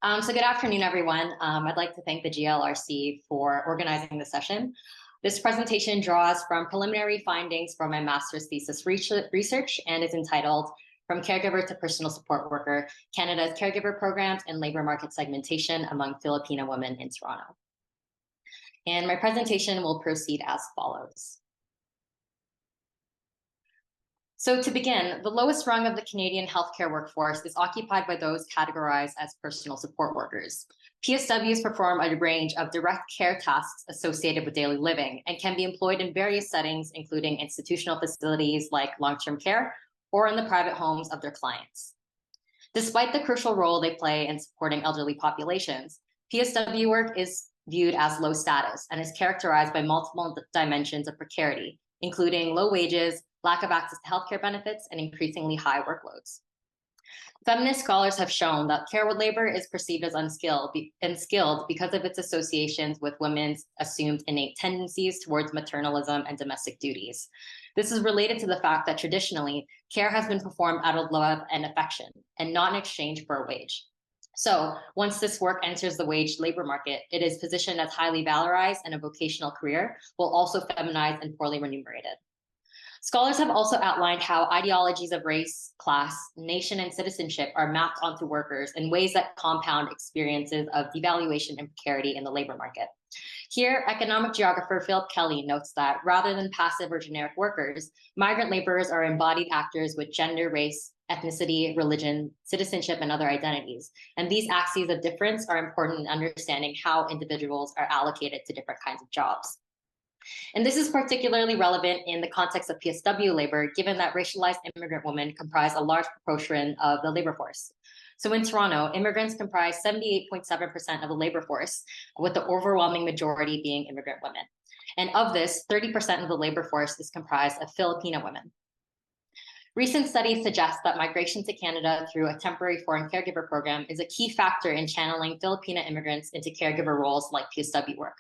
So good afternoon, everyone. I'd like to thank the GLRC for organizing the session. This presentation draws from preliminary findings from my master's thesis research and is entitled From Caregiver to Personal Support Worker, Canada's Caregiver Programs and Labor Market Segmentation Among Filipina Women in Toronto. And my presentation will proceed as follows. So to begin, the lowest rung of the Canadian healthcare workforce is occupied by those categorized as personal support workers. PSWs perform a range of direct care tasks associated with daily living and can be employed in various settings, including institutional facilities like long-term care or in the private homes of their clients. Despite the crucial role they play in supporting elderly populations, PSW work is viewed as low status and is characterized by multiple dimensions of precarity, including low wages, lack of access to healthcare benefits, and increasingly high workloads. Feminist scholars have shown that care labor is perceived as unskilled because of its associations with women's assumed innate tendencies towards maternalism and domestic duties. This is related to the fact that traditionally, care has been performed out of love and affection, and not in exchange for a wage. So once this work enters the wage labor market, it is positioned as highly valorized and a vocational career, while also feminized and poorly remunerated. Scholars have also outlined how ideologies of race, class, nation, and citizenship are mapped onto workers in ways that compound experiences of devaluation and precarity in the labor market. Here, economic geographer Philip Kelly notes that rather than passive or generic workers, migrant laborers are embodied actors with gender, race, ethnicity, religion, citizenship, and other identities. And these axes of difference are important in understanding how individuals are allocated to different kinds of jobs. And this is particularly relevant in the context of PSW labor, given that racialized immigrant women comprise a large proportion of the labor force. So in Toronto, immigrants comprise 78.7% of the labor force, with the overwhelming majority being immigrant women. And of this, 30% of the labor force is comprised of Filipina women. Recent studies suggest that migration to Canada through a temporary foreign caregiver program is a key factor in channeling Filipina immigrants into caregiver roles like PSW work.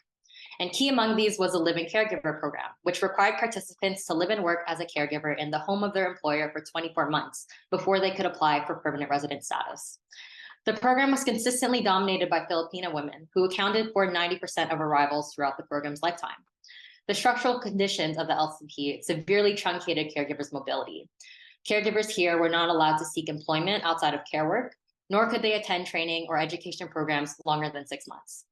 And key among these was a live-in caregiver program, which required participants to live and work as a caregiver in the home of their employer for 24 months before they could apply for permanent resident status. The program was consistently dominated by Filipina women, who accounted for 90% of arrivals throughout the program's lifetime. The structural conditions of the LCP severely truncated caregivers' mobility. Caregivers here were not allowed to seek employment outside of care work, nor could they attend training or education programs longer than 6 months.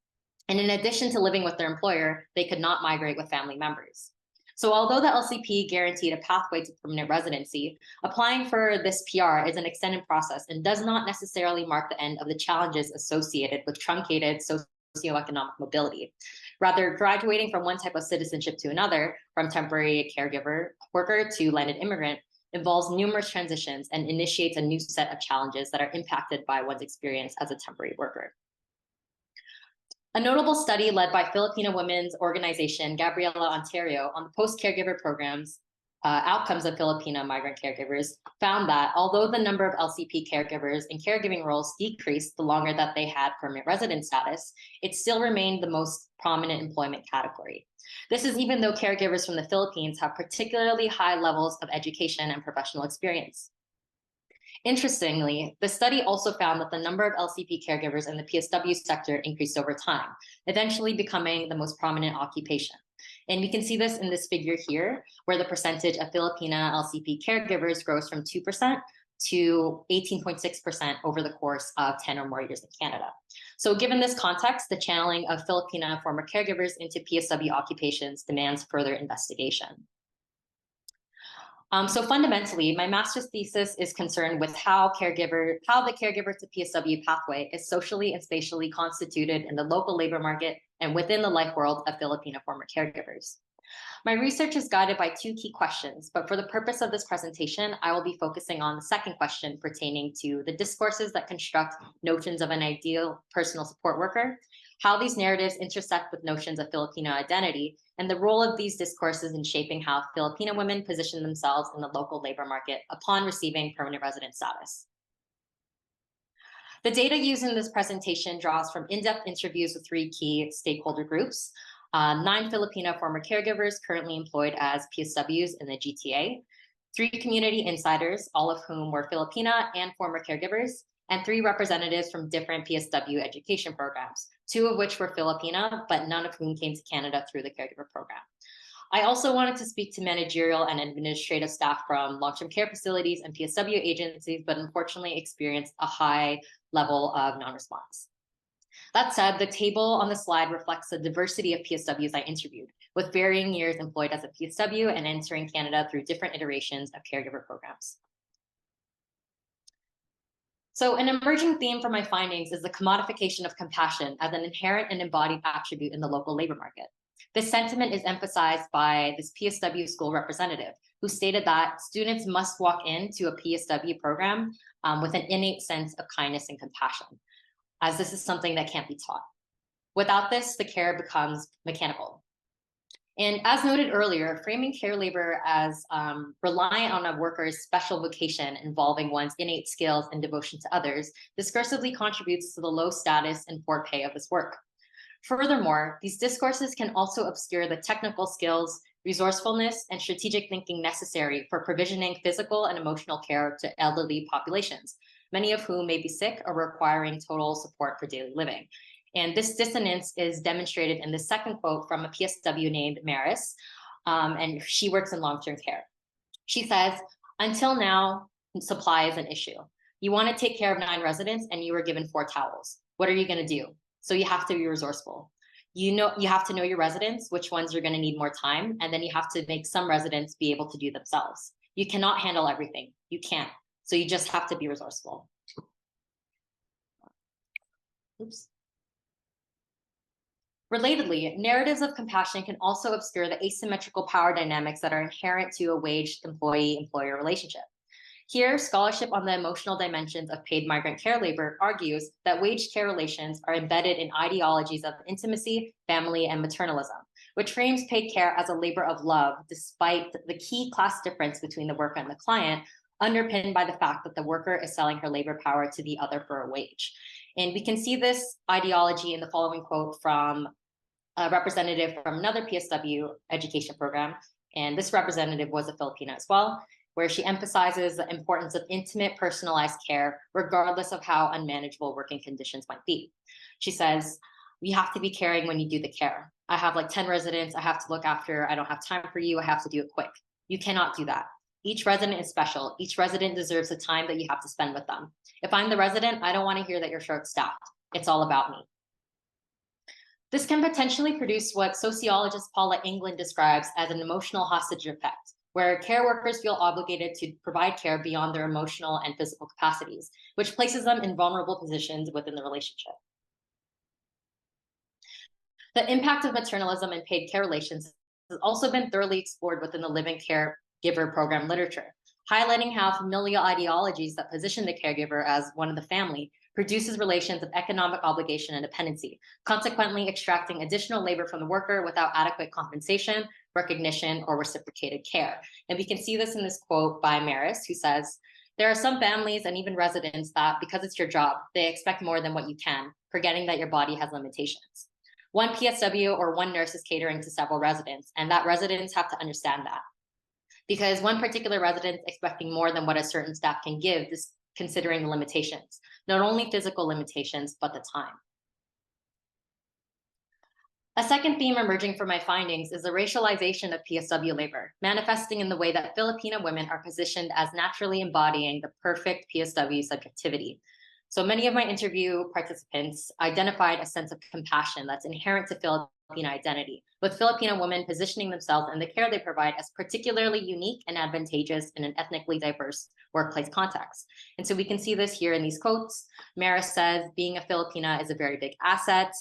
And in addition to living with their employer, they could not migrate with family members. So although the LCP guaranteed a pathway to permanent residency, applying for this PR is an extended process and does not necessarily mark the end of the challenges associated with truncated socioeconomic mobility. Rather, graduating from one type of citizenship to another, from temporary caregiver worker to landed immigrant, involves numerous transitions and initiates a new set of challenges that are impacted by one's experience as a temporary worker. A notable study led by Filipina women's organization, Gabriela Ontario, on the post-caregiver programs outcomes of Filipina migrant caregivers found that although the number of LCP caregivers in caregiving roles decreased the longer that they had permanent resident status, it still remained the most prominent employment category. This is even though caregivers from the Philippines have particularly high levels of education and professional experience. Interestingly, the study also found that the number of LCP caregivers in the PSW sector increased over time, eventually becoming the most prominent occupation. And we can see this in this figure here, where the percentage of Filipina LCP caregivers grows from 2% to 18.6% over the course of 10 or more years in Canada. So given this context, the channeling of Filipina former caregivers into PSW occupations demands further investigation. So fundamentally, my master's thesis is concerned with how the caregiver to PSW pathway is socially and spatially constituted in the local labor market and within the life world of Filipina former caregivers. My research is guided by two key questions, but for the purpose of this presentation, I will be focusing on the second question pertaining to the discourses that construct notions of an ideal personal support worker, how these narratives intersect with notions of Filipino identity, and the role of these discourses in shaping how Filipina women position themselves in the local labor market upon receiving permanent resident status. The data used in this presentation draws from in-depth interviews with 3 key stakeholder groups, 9 Filipina former caregivers currently employed as PSWs in the GTA, 3 community insiders, all of whom were Filipina and former caregivers, and 3 representatives from different PSW education programs, 2 of which were Filipina, but none of whom came to Canada through the Caregiver program. I also wanted to speak to managerial and administrative staff from long-term care facilities and PSW agencies, but unfortunately experienced a high level of non-response. That said, the table on the slide reflects the diversity of PSWs I interviewed, with varying years employed as a PSW and entering Canada through different iterations of caregiver programs. So an emerging theme from my findings is the commodification of compassion as an inherent and embodied attribute in the local labor market. This sentiment is emphasized by this PSW school representative, who stated that students must walk into a PSW program with an innate sense of kindness and compassion, as this is something that can't be taught. Without this, the care becomes mechanical. And as noted earlier, framing care labor as reliant on a worker's special vocation involving one's innate skills and devotion to others discursively contributes to the low status and poor pay of this work. Furthermore, these discourses can also obscure the technical skills, resourcefulness, and strategic thinking necessary for provisioning physical and emotional care to elderly populations, many of whom may be sick or requiring total support for daily living. And this dissonance is demonstrated in the second quote from a PSW named Maris, and she works in long-term care. She says, "Until now, supply is an issue. You want to take care of 9 residents and you were given 4 towels. What are you going to do? So you have to be resourceful. You have to know your residents, which ones you're going to need more time, and then you have to make some residents be able to do themselves. You cannot handle everything. You can't. So you just have to be resourceful." Oops. Relatedly, narratives of compassion can also obscure the asymmetrical power dynamics that are inherent to a waged employee-employer relationship. Here, scholarship on the emotional dimensions of paid migrant care labor argues that waged care relations are embedded in ideologies of intimacy, family, and maternalism, which frames paid care as a labor of love, despite the key class difference between the worker and the client, underpinned by the fact that the worker is selling her labor power to the other for a wage. And we can see this ideology in the following quote from a representative from another PSW education program. And this representative was a Filipina as well, where she emphasizes the importance of intimate, personalized care, regardless of how unmanageable working conditions might be. She says, "You have to be caring when you do the care. I have like 10 residents I have to look after. I don't have time for you. I have to do it quick. You cannot do that. Each resident is special. Each resident deserves the time that you have to spend with them. If I'm the resident, I don't want to hear that you're short-staffed. It's all about me." This can potentially produce what sociologist Paula England describes as an emotional hostage effect, where care workers feel obligated to provide care beyond their emotional and physical capacities, which places them in vulnerable positions within the relationship. The impact of maternalism and paid care relations has also been thoroughly explored within the living caregiver program literature, highlighting how familial ideologies that position the caregiver as one of the family produces relations of economic obligation and dependency, consequently extracting additional labor from the worker without adequate compensation, recognition, or reciprocated care. And we can see this in this quote by Maris, who says, "There are some families and even residents that, because it's your job, they expect more than what you can, forgetting that your body has limitations. One PSW or one nurse is catering to several residents, and that residents have to understand that. Because one particular resident is expecting more than what a certain staff can give, this considering the limitations, not only physical limitations, but the time." A second theme emerging from my findings is the racialization of PSW labor, manifesting in the way that Filipina women are positioned as naturally embodying the perfect PSW subjectivity. So many of my interview participants identified a sense of compassion that's inherent to Filipina identity, with Filipina women positioning themselves and the care they provide as particularly unique and advantageous in an ethnically diverse workplace context. And so we can see this here in these quotes. Maris says, "Being a Filipina is a very big asset."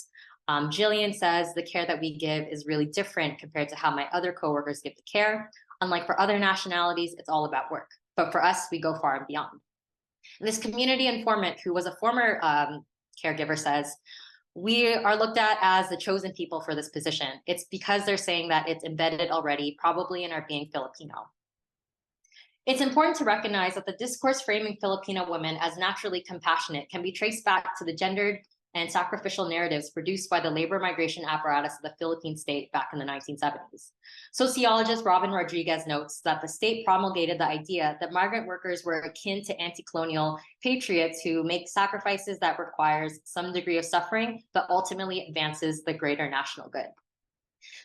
Jillian says, "The care that we give is really different compared to how my other coworkers give the care. Unlike for other nationalities, it's all about work. But for us, we go far and beyond." And this community informant, who was a former caregiver, says, "We are looked at as the chosen people for this position. It's because they're saying that it's embedded already, probably in our being Filipino." It's important to recognize that the discourse framing Filipino women as naturally compassionate can be traced back to the gendered and sacrificial narratives produced by the labor migration apparatus of the Philippine state back in the 1970s. Sociologist Robin Rodriguez notes that the state promulgated the idea that migrant workers were akin to anti-colonial patriots who make sacrifices that requires some degree of suffering, but ultimately advances the greater national good.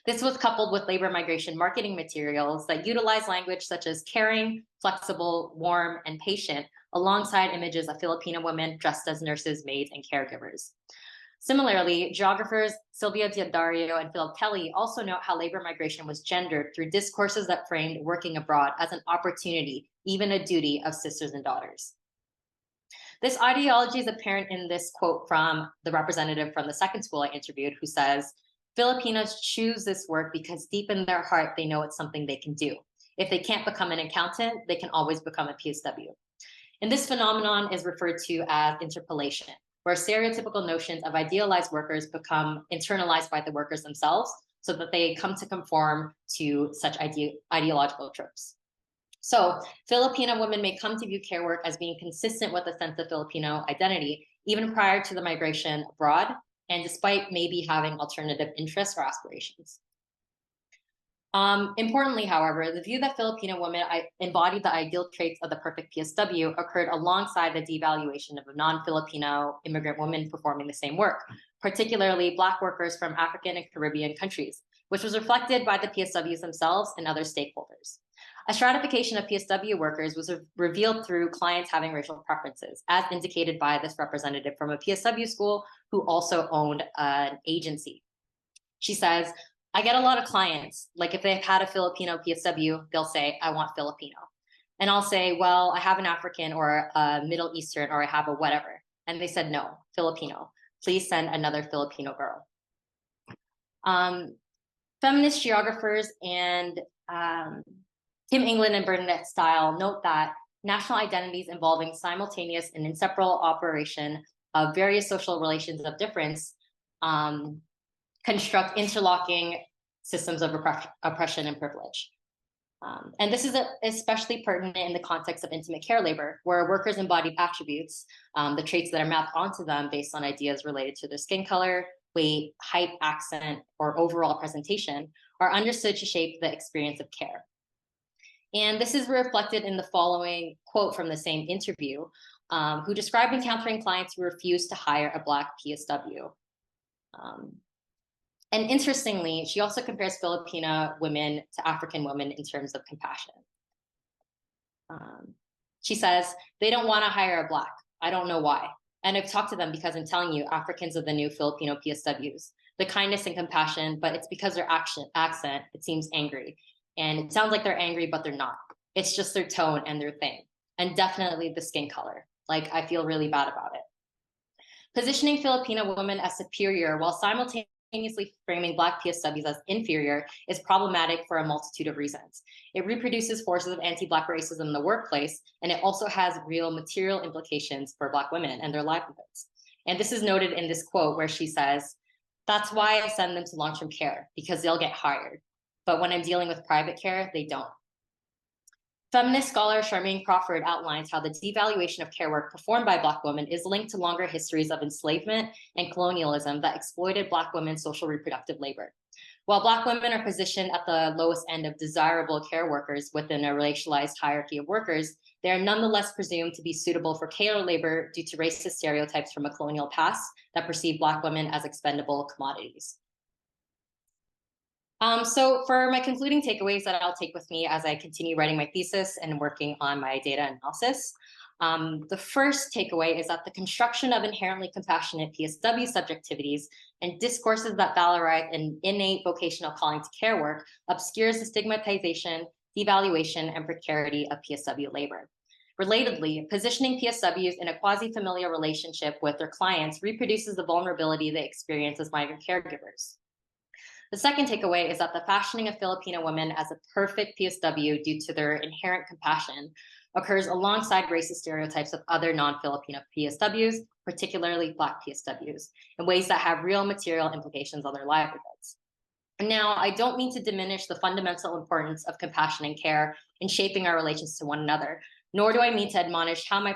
This was coupled with labor migration marketing materials that utilize language such as caring, flexible, warm, and patient, alongside images of Filipino women dressed as nurses, maids, and caregivers. Similarly, geographers Sylvia Diodario and Philip Kelly also note how labor migration was gendered through discourses that framed working abroad as an opportunity, even a duty, of sisters and daughters. This ideology is apparent in this quote from the representative from the second school I interviewed, who says, Filipinos choose this work because deep in their heart, they know it's something they can do. If they can't become an accountant, they can always become a PSW. And this phenomenon is referred to as interpolation, where stereotypical notions of idealized workers become internalized by the workers themselves so that they come to conform to such ideological tropes. So Filipino women may come to view care work as being consistent with a sense of Filipino identity, even prior to the migration abroad, and despite maybe having alternative interests or aspirations. Importantly, however, the view that Filipino women embodied the ideal traits of the perfect PSW occurred alongside the devaluation of non-Filipino immigrant women performing the same work, particularly Black workers from African and Caribbean countries, which was reflected by the PSWs themselves and other stakeholders. A stratification of PSW workers was revealed through clients having racial preferences, as indicated by this representative from a PSW school who also owned an agency. She says, I get a lot of clients, like if they've had a Filipino PSW, they'll say, I want Filipino. And I'll say, well, I have an African or a Middle Eastern, or I have a whatever. And they said, no, Filipino. Please send another Filipino girl. Feminist geographers and Kim England and Bernadette Style note that national identities involving simultaneous and inseparable operation of various social relations of difference construct interlocking systems of oppression and privilege. And this is especially pertinent in the context of intimate care labor, where workers' embodied attributes, the traits that are mapped onto them based on ideas related to their skin color, weight, height, accent, or overall presentation, are understood to shape the experience of care. And this is reflected in the following quote from the same interview, who described encountering clients who refused to hire a Black PSW. And interestingly, she also compares Filipina women to African women in terms of compassion. She says, they don't want to hire a Black. I don't know why. And I've talked to them because I'm telling you, Africans are the new Filipino PSWs. The kindness and compassion, but it's because their accent, it seems angry. And it sounds like they're angry, but they're not. It's just their tone and their thing. And definitely the skin color. Like, I feel really bad about it. Positioning Filipino women as superior while simultaneously framing Black PSWs as inferior is problematic for a multitude of reasons. It reproduces forces of anti-Black racism in the workplace, and it also has real material implications for Black women and their livelihoods. And this is noted in this quote where she says, that's why I send them to long-term care, because they'll get hired. But when I'm dealing with private care, they don't. Feminist scholar Charmaine Crawford outlines how the devaluation of care work performed by Black women is linked to longer histories of enslavement and colonialism that exploited Black women's social reproductive labor. While Black women are positioned at the lowest end of desirable care workers within a racialized hierarchy of workers, they are nonetheless presumed to be suitable for care labor due to racist stereotypes from a colonial past that perceive Black women as expendable commodities. So for my concluding takeaways that I'll take with me as I continue writing my thesis and working on my data analysis, the first takeaway is that the construction of inherently compassionate PSW subjectivities and discourses that valorize an innate vocational calling to care work obscures the stigmatization, devaluation, and precarity of PSW labor. Relatedly, positioning PSWs in a quasi-familial relationship with their clients reproduces the vulnerability they experience as migrant caregivers. The second takeaway is that the fashioning of Filipino women as a perfect PSW due to their inherent compassion occurs alongside racist stereotypes of other non-Filipino PSWs, particularly Black PSWs, in ways that have real material implications on their livelihoods. Now, I don't mean to diminish the fundamental importance of compassion and care in shaping our relations to one another, nor do I mean to admonish how my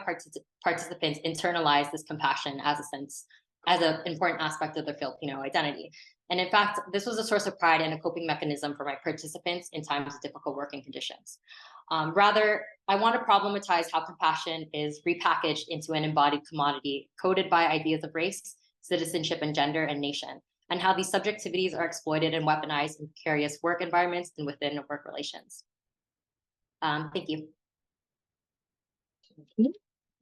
participants internalize this compassion as a sense as an important aspect of their Filipino identity. And in fact, this was a source of pride and a coping mechanism for my participants in times of difficult working conditions. Rather, I want to problematize how compassion is repackaged into an embodied commodity coded by ideas of race, citizenship, and gender and nation, and how these subjectivities are exploited and weaponized in precarious work environments and within work relations. Thank you. Okay.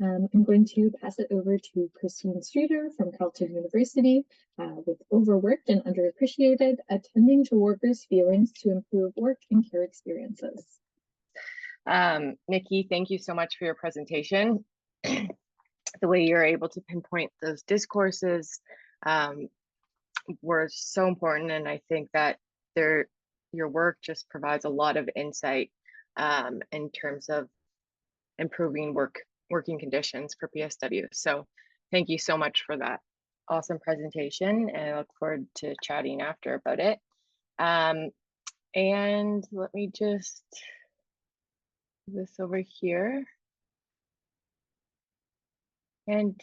I'm going to pass it over to Christine Streeter from Carleton University with Overworked and Underappreciated, Attending to Workers' Feelings to Improve Work and Care Experiences. Nikki, thank you so much for your presentation. The way you're able to pinpoint those discourses were so important, and I think that your work just provides a lot of insight in terms of improving working conditions for PSW. So thank you so much for that awesome presentation, and I look forward to chatting after about it. And let me just do this over here. And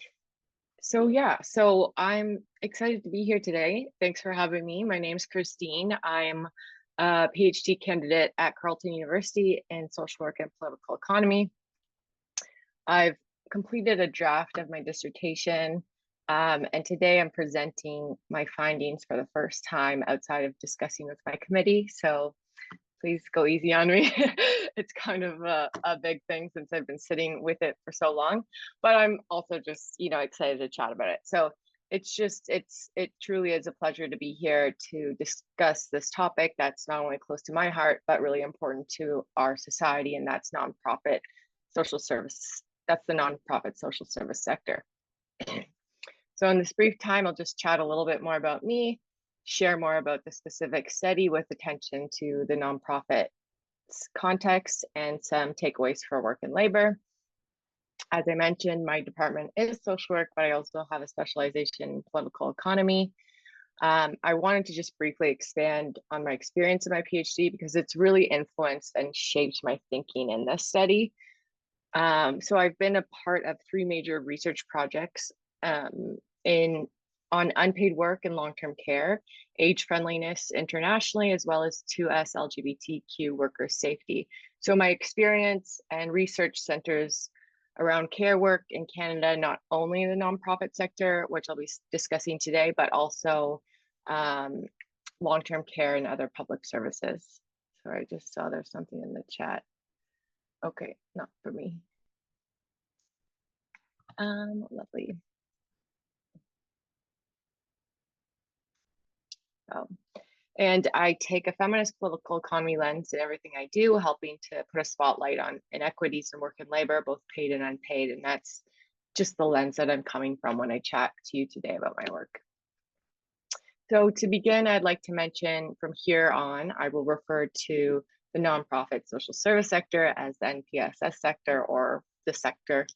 so yeah, so I'm excited to be here today. Thanks for having me. My name's Christine. I'm a PhD candidate at Carleton University in social work and political economy. I've completed a draft of my dissertation, and today I'm presenting my findings for the first time outside of discussing with my committee. So please go easy on me. It's kind of a big thing since I've been sitting with it for so long, but I'm also just, excited to chat about it. So it truly is a pleasure to be here to discuss this topic that's not only close to my heart, but really important to our society, and that's nonprofit social service. That's the nonprofit social service sector. So in this brief time, I'll just chat a little bit more about me, share more about the specific study with attention to the nonprofit context, and some takeaways for work and labor. As I mentioned, my department is social work, but I also have a specialization in political economy. I wanted to just briefly expand on my experience in my PhD because it's really influenced and shaped my thinking in this study. So I've been a part of 3 major research projects on unpaid work and long-term care, age friendliness internationally, as well as 2S LGBTQ worker safety. So my experience and research centers around care work in Canada, not only in the nonprofit sector, which I'll be discussing today, but also long-term care and other public services. Sorry, I just saw there's something in the chat. Okay, not for me. Lovely. And I take a feminist political economy lens in everything I do, helping to put a spotlight on inequities in work and labor, both paid and unpaid. And that's just the lens that I'm coming from when I chat to you today about my work. So to begin, I'd like to mention from here on, I will refer to the nonprofit social service sector as the NPSS sector, or the sector.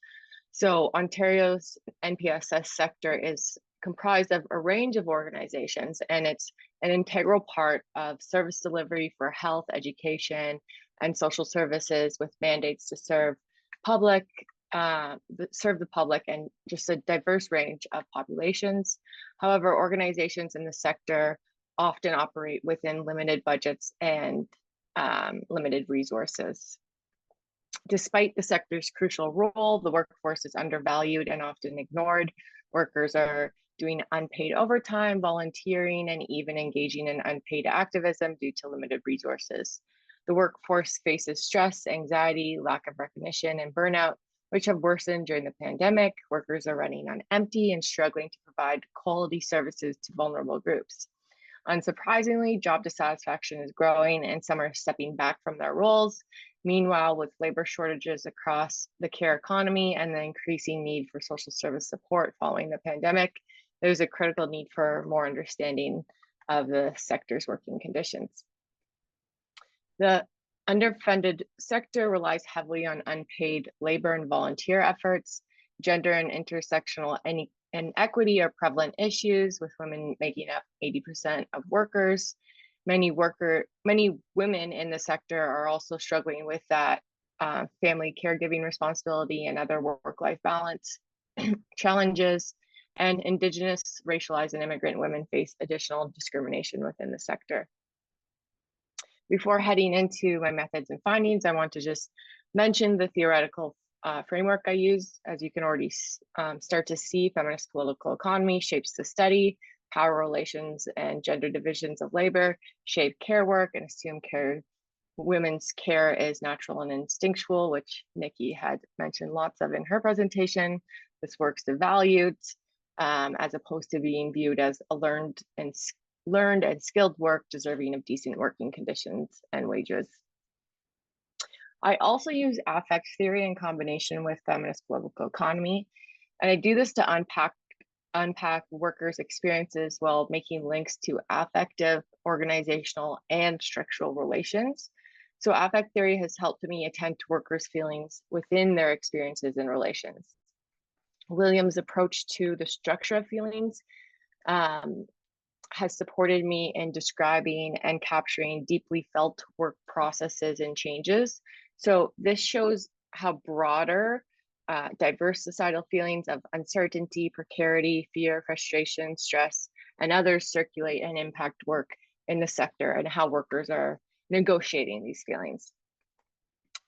So Ontario's NPSS sector is comprised of a range of organizations, and it's an integral part of service delivery for health, education, and social services, with mandates to serve the public and just a diverse range of populations. However, organizations in the sector often operate within limited budgets and limited resources. Despite the sector's crucial role, the workforce is undervalued and often ignored. Workers are doing unpaid overtime, volunteering, and even engaging in unpaid activism due to limited resources. The workforce faces stress, anxiety, lack of recognition, and burnout, which have worsened during the pandemic. Workers are running on empty and struggling to provide quality services to vulnerable groups. Unsurprisingly, job dissatisfaction is growing, and some are stepping back from their roles. Meanwhile, with labor shortages across the care economy and the increasing need for social service support following the pandemic, there's a critical need for more understanding of the sector's working conditions. The underfunded sector relies heavily on unpaid labor and volunteer efforts. Gender and intersectional inequity are prevalent issues, with women making up 80% of workers. Many women in the sector are also struggling with that family caregiving responsibility and other work-life balance challenges. and Indigenous, racialized, and immigrant women face additional discrimination within the sector. Before heading into my methods and findings, I want to just mention the theoretical framework I use. As you can already start to see, feminist political economy shapes the study, power relations and gender divisions of labor shape care work, and assume women's care is natural and instinctual, which Nikki had mentioned lots of in her presentation. This work's devalued as opposed to being viewed as a learned and skilled work deserving of decent working conditions and wages. I also use affect theory in combination with feminist political economy, and I do this to unpack workers' experiences while making links to affective, organizational, and structural relations. So affect theory has helped me attend to workers' feelings within their experiences and relations. Williams' approach to the structure of feelings has supported me in describing and capturing deeply felt work processes and changes. So this shows how broader, diverse societal feelings of uncertainty, precarity, fear, frustration, stress, and others circulate and impact work in the sector and how workers are negotiating these feelings.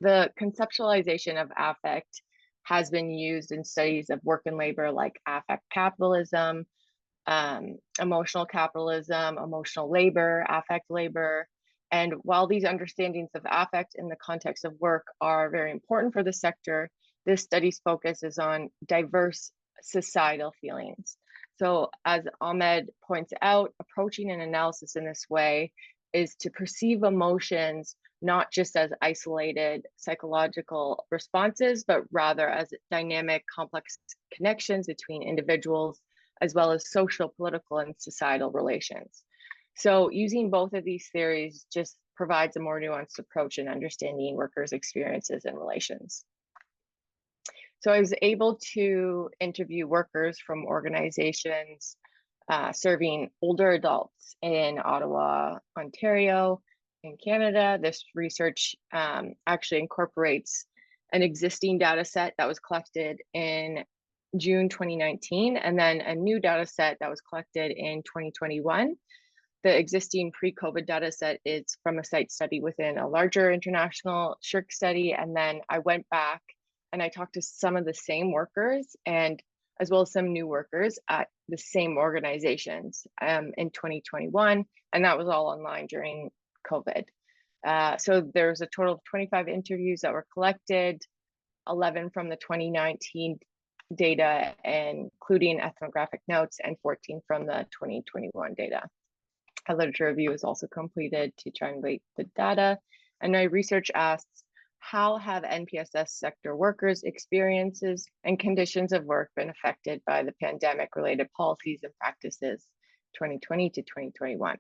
The conceptualization of affect has been used in studies of work and labor like affect capitalism, emotional capitalism, emotional labor, affect labor. And while these understandings of affect in the context of work are very important for the sector, this study's focus is on diverse societal feelings. So as Ahmed points out, approaching an analysis in this way is to perceive emotions not just as isolated psychological responses, but rather as dynamic, complex connections between individuals, as well as social, political, and societal relations. So using both of these theories just provides a more nuanced approach in understanding workers' experiences and relations. So I was able to interview workers from organizations serving older adults in Ottawa, Ontario, in Canada. This research actually incorporates an existing data set that was collected in June 2019, and then a new data set that was collected in 2021. The existing pre-COVID data set is from a site study within a larger international SSHRC study. And then I went back and I talked to some of the same workers and as well as some new workers at the same organizations in 2021. And that was all online during COVID. So there's a total of 25 interviews that were collected, 11 from the 2019 data, including ethnographic notes, and 14 from the 2021 data. A literature review is also completed to triangulate the data. And my research asks, how have NPSS sector workers' experiences and conditions of work been affected by the pandemic-related policies and practices 2020 to 2021?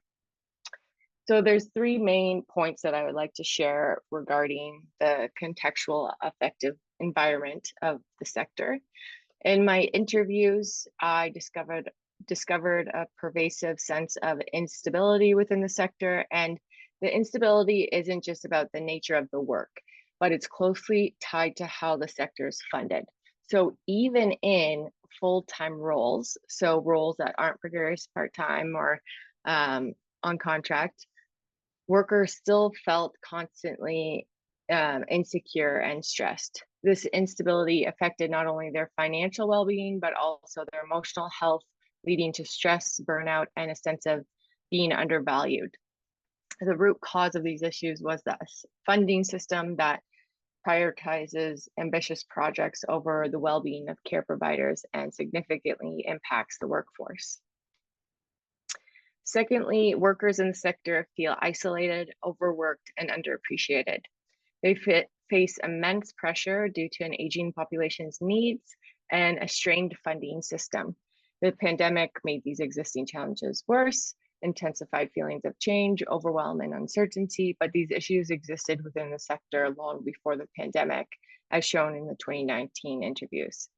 So there's three main points that I would like to share regarding the contextual affective environment of the sector. In my interviews, I discovered a pervasive sense of instability within the sector, and the instability isn't just about the nature of the work, but it's closely tied to how the sector is funded. So even in full-time roles, so roles that aren't precarious part-time or on contract, workers still felt constantly insecure and stressed. This instability affected not only their financial well-being, but also their emotional health, leading to stress, burnout, and a sense of being undervalued. The root cause of these issues was the funding system that prioritizes ambitious projects over the well-being of care providers and significantly impacts the workforce. Secondly, workers in the sector feel isolated, overworked, and underappreciated. They face immense pressure due to an aging population's needs and a strained funding system. The pandemic made these existing challenges worse, intensified feelings of change, overwhelm, and uncertainty, but these issues existed within the sector long before the pandemic, as shown in the 2019 interviews.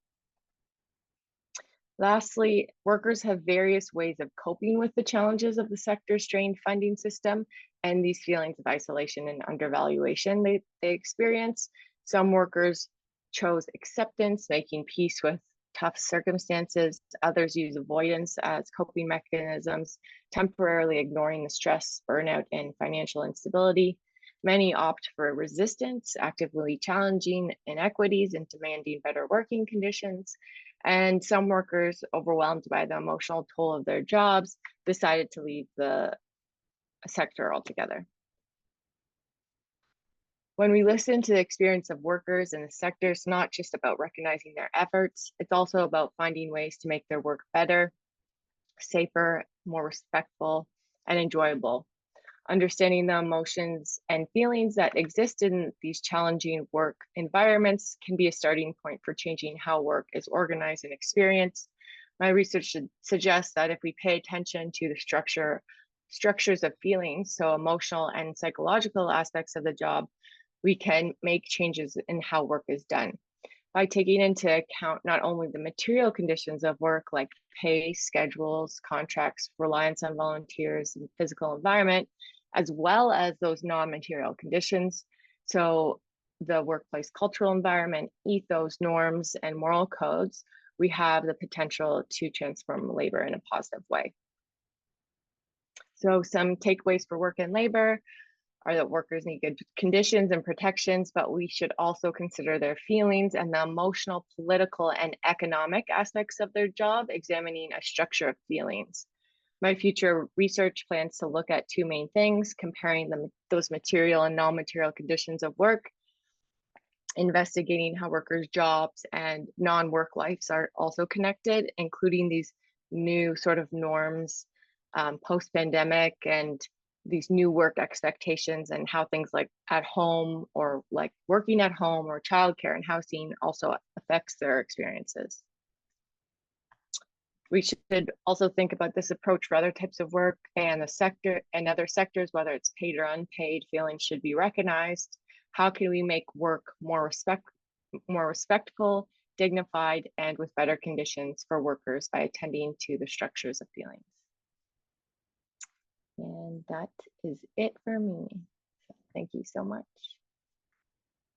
Lastly, workers have various ways of coping with the challenges of the sector's strained funding system and these feelings of isolation and undervaluation they experience. Some workers chose acceptance, making peace with tough circumstances. Others use avoidance as coping mechanisms, temporarily ignoring the stress, burnout, and financial instability. Many opt for resistance, actively challenging inequities and demanding better working conditions. And some workers, overwhelmed by the emotional toll of their jobs, decided to leave the sector altogether. When we listen to the experience of workers in the sector, it's not just about recognizing their efforts, it's also about finding ways to make their work better, safer, more respectful, and enjoyable. Understanding the emotions and feelings that exist in these challenging work environments can be a starting point for changing how work is organized and experienced. My research should suggest that if we pay attention to the structures of feelings, so emotional and psychological aspects of the job, we can make changes in how work is done. By taking into account not only the material conditions of work like pay, schedules, contracts, reliance on volunteers, and physical environment, as well as those non-material conditions, so the workplace cultural environment, ethos, norms, and moral codes, we have the potential to transform labor in a positive way. So some takeaways for work and labor are that workers need good conditions and protections, but we should also consider their feelings and the emotional, political, and economic aspects of their job, examining a structure of feelings. My future research plans to look at two main things: comparing those material and non-material conditions of work, investigating how workers' jobs and non-work lives are also connected, including these new sort of norms post-pandemic and these new work expectations, and how things like at home or like working at home or childcare and housing also affects their experiences. We should also think about this approach for other types of work and the sector and other sectors, whether it's paid or unpaid. Feelings should be recognized. How can we make work more respectful, dignified, and with better conditions for workers by attending to the structures of feelings? And that is it for me. So thank you so much.